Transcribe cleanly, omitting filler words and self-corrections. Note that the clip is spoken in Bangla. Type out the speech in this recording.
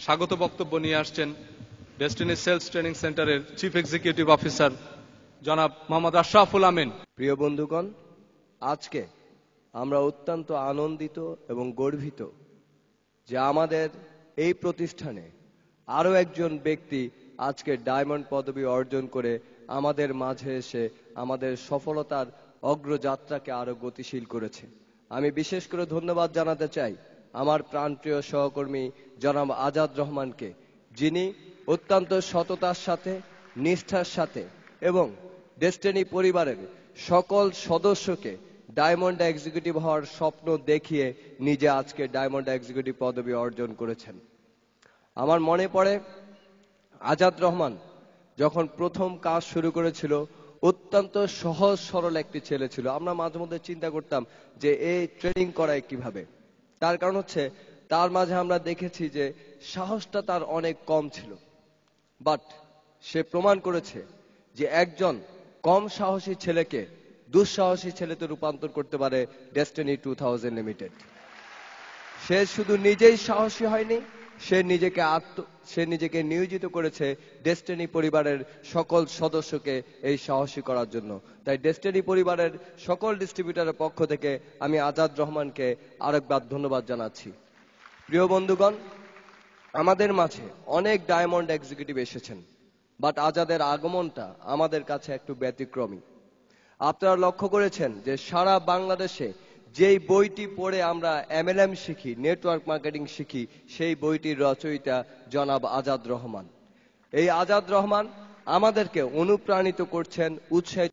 স্বাগত বক্তব্য নিয়ে আসছেন ডেস্টিনি সেলস ট্রেনিং সেন্টারের চিফ এক্সিকিউটিভ অফিসার জনাব মোহাম্মদ আশরাফুল আমিন। প্রিয় বন্ধুগণ, আজকে আমরা অত্যন্ত আনন্দিত এবং গর্বিত যে আমাদের এই প্রতিষ্ঠানে আরো একজন ব্যক্তি আজকে ডায়মন্ড পদবি অর্জন করে আমাদের মাঝে এসে আমাদের সফলতার অগ্রযাত্রাকে আরো গতিশীল করেছে। আমি বিশেষ করে ধন্যবাদ জানাতে চাই আমার প্রাণপ্রিয় সহকর্মী জনাব আজাদ রহমানকে, যিনি অত্যন্ত সততার সাথে, নিষ্ঠার সাথে এবং ডেস্টিনি পরিবারের সকল সদস্যকে ডায়মন্ড এক্সিকিউটিভ হওয়ার স্বপ্ন দেখিয়ে নিজে আজকে ডায়মন্ড এক্সিকিউটিভ পদবি অর্জন করেছেন। আমার মনে পড়ে আজাদ রহমান যখন প্রথম কাজ শুরু করেছিল অত্যন্ত সহজ সরল একটি ছেলে ছিল। আমরা মাঝে মধ্যে চিন্তা করতাম যে এই ট্রেনিং করায় কিভাবে। তার কারণ হচ্ছে তার মাঝে আমরা দেখেছি যে সাহসটা তার অনেক কম ছিল, বাট সে প্রমাণ করেছে যে একজন কম সাহসী ছেলেকে দুঃসাহসী ছেলেতে রূপান্তর করতে পারে ডেস্টিনি 2000 লিমিটেড। সে শুধু নিজেই সাহসী হয়নি, সে নিজেকে নিয়োজিত করেছে ডেস্টিনি পরিবারের সকল সদস্যকে এই সাহসী করার জন্য। তাই ডেস্টিনি পরিবারের সকল ডিস্ট্রিবিউটরের পক্ষ থেকে আমি আজাদ রহমানকে আরেকবার ধন্যবাদ জানাচ্ছি। প্রিয় বন্ধুগণ, আমাদের মাঝে অনেক ডায়মন্ড এক্সিকিউটিভ এসেছেন, বাট আজাদের আগমনটা আমাদের কাছে একটু ব্যতিক্রমী। আপনারা লক্ষ্য করেছেন যে সারা বাংলাদেশে যেই বইটি পড়ে আমরা MLM শিখি, নেটওয়ার্ক মার্কেটিং শিখি, সেই বইটির রচয়িতা জনাব আজাদ রহমান। এই আজাদ রহমান আমাদেরকে অনুপ্রাণিত করছেন, উৎসাহিত